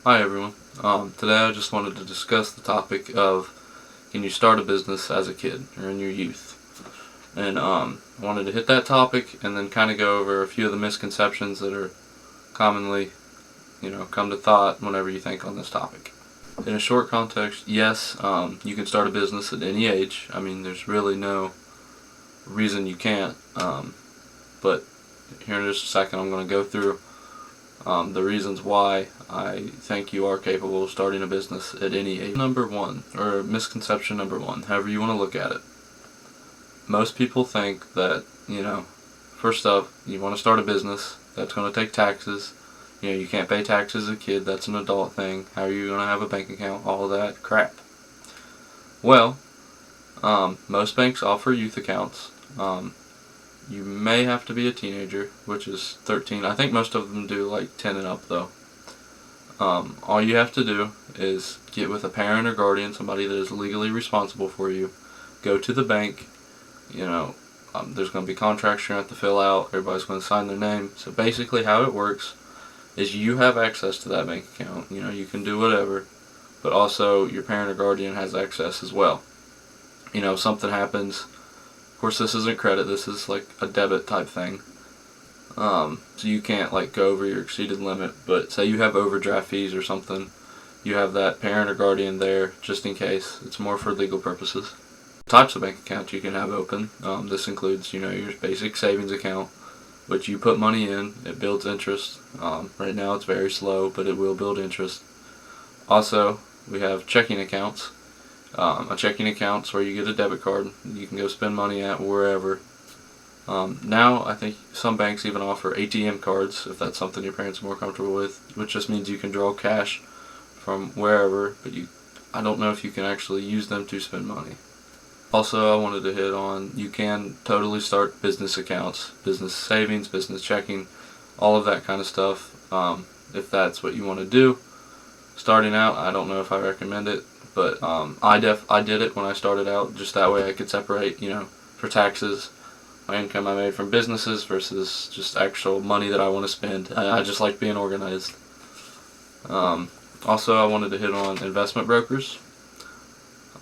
Hi everyone. Today I just wanted to discuss the topic of can you start a business as a kid or in your youth. And I wanted to hit that topic and then kind of go over a few of the misconceptions that are commonly, come to thought whenever you think on this topic. In a short context, yes, you can start a business at any age. I mean, there's really no reason you can't. But here in just a second, I'm going to go through the reasons why I think you are capable of starting a business at any age. Number one, or misconception number one, however you want to look at it. Most people think that, first up, you want to start a business, that's going to take taxes. You can't pay taxes as a kid, that's an adult thing. How are you going to have a bank account? All of that crap. Well, most banks offer youth accounts. You may have to be a teenager, which is 13. I think most of them do like 10 and up though. All you have to do is get with a parent or guardian, somebody that is legally responsible for you. Go to the bank. There's going to be contracts you're going to have to fill out. Everybody's going to sign their name. So basically how it works is you have access to that bank account. You can do whatever, but also your parent or guardian has access as well. Something happens. Of course, this isn't credit, this is like a debit type thing. So you can't go over your exceeded limit, but say you have overdraft fees or something, you have that parent or guardian there just in case. It's more for legal purposes. Types of bank accounts you can have open. This includes, your basic savings account, which you put money in, it builds interest. Right now it's very slow, but it will build interest. Also, we have checking accounts. A checking account's where you get a debit card. You can go spend money at wherever. Now, I think some banks even offer ATM cards, if that's something your parents are more comfortable with, which just means you can draw cash from wherever, but I don't know if you can actually use them to spend money. Also, I wanted to hit on, you can totally start business accounts, business savings, business checking, all of that kind of stuff, if that's what you want to do. Starting out, I don't know if I recommend it. But I did it when I started out, just that way I could separate, for taxes, my income I made from businesses versus just actual money that I want to spend. I just like being organized. Also, I wanted to hit on investment brokers.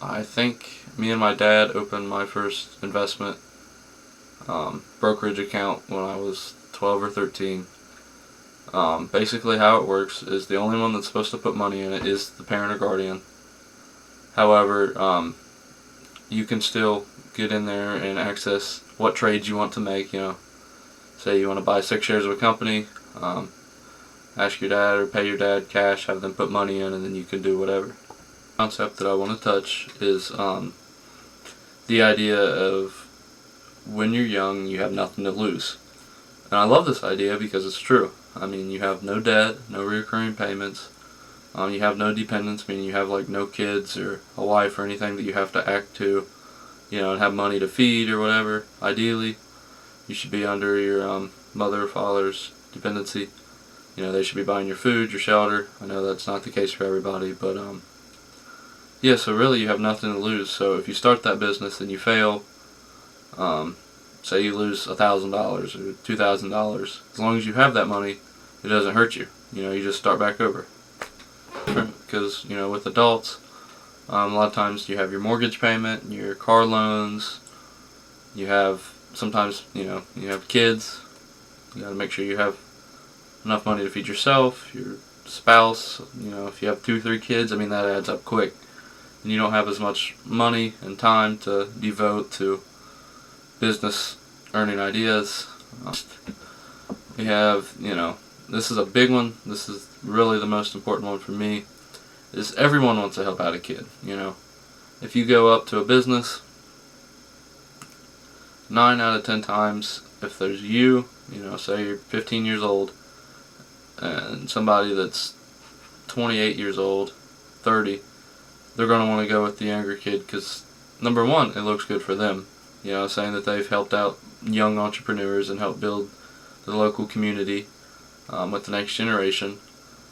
I think me and my dad opened my first investment brokerage account when I was 12 or 13. Basically how it works is the only one that's supposed to put money in it is the parent or guardian. However, you can still get in there and access what trades you want to make. Say you want to buy 6 shares of a company, ask your dad or pay your dad cash, have them put money in, and then you can do whatever. The concept that I want to touch is the idea of when you're young, you have nothing to lose. And I love this idea because it's true. I mean, you have no debt, no recurring payments. You have no dependents, meaning you have no kids or a wife or anything that you have to act to, and have money to feed or whatever. Ideally, you should be under your mother or father's dependency. They should be buying your food, your shelter. I know that's not the case for everybody, but yeah, so really you have nothing to lose. So if you start that business and you fail, say you lose $1,000 or $2,000, as long as you have that money, it doesn't hurt you. You just start back over. Because with adults, a lot of times you have your mortgage payment, your car loans, you have sometimes you have kids. You got to make sure you have enough money to feed yourself, your spouse. If you have 2 or 3 kids, that adds up quick, and you don't have as much money and time to devote to business earning ideas. We have this is a big one. This is really the most important one for me. Is everyone wants to help out a kid. If you go up to a business, 9 out of 10 times, if there's say you're 15 years old, and somebody that's 28 years old, 30, they're going to want to go with the younger kid because, number one, it looks good for them. Saying that they've helped out young entrepreneurs and helped build the local community with the next generation.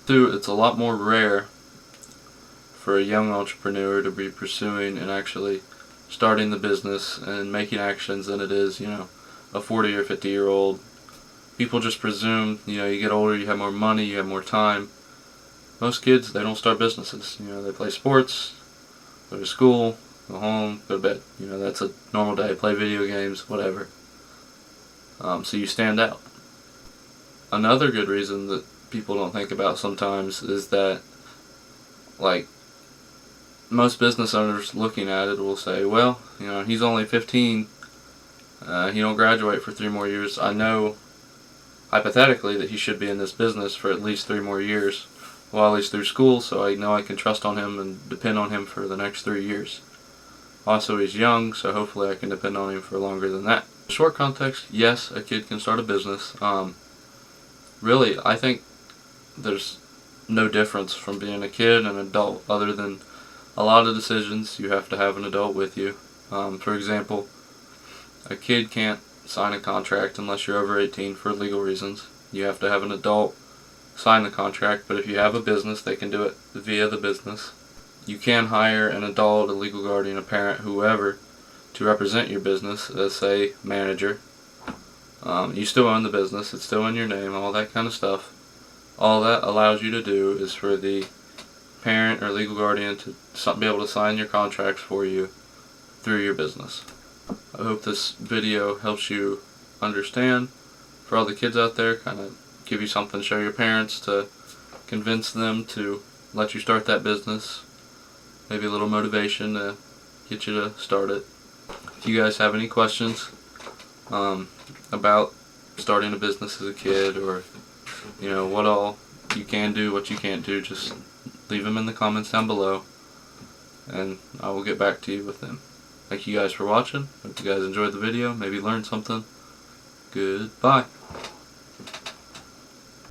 2, it's a lot more rare for a young entrepreneur to be pursuing and actually starting the business and making actions than it is, a 40 or 50-year-old. People just presume, you get older, you have more money, you have more time. most kids, they don't start businesses. They play sports, go to school, go home, go to bed. That's a normal day. Play video games, whatever. So you stand out. Another good reason that people don't think about sometimes is that, like, most business owners looking at it will say, well, he's only 15. He don't graduate for 3 more years. I know, hypothetically, that he should be in this business for at least 3 more years, while he's through school, so I know I can trust on him and depend on him for the next 3 years. Also, he's young, so hopefully I can depend on him for longer than that. Short context, yes, a kid can start a business. Really, I think there's no difference from being a kid and an adult, other than a lot of decisions you have to have an adult with you. For example, a kid can't sign a contract unless you're over 18 for legal reasons. You have to have an adult sign the contract, but if you have a business, they can do it via the business. You can hire an adult, a legal guardian, a parent, whoever, to represent your business as, say, manager. You still own the business, it's still in your name, all that kind of stuff. All that allows you to do is for the parent or legal guardian to be able to sign your contracts for you through your business. I hope this video helps you understand. For all the kids out there, kind of give you something to show your parents to convince them to let you start that business. Maybe a little motivation to get you to start it. If you guys have any questions about starting a business as a kid, or what all you can do, what you can't do, just leave them in the comments down below, and I will get back to you with them. Thank you guys for watching. Hope you guys enjoyed the video, maybe learned something. Goodbye.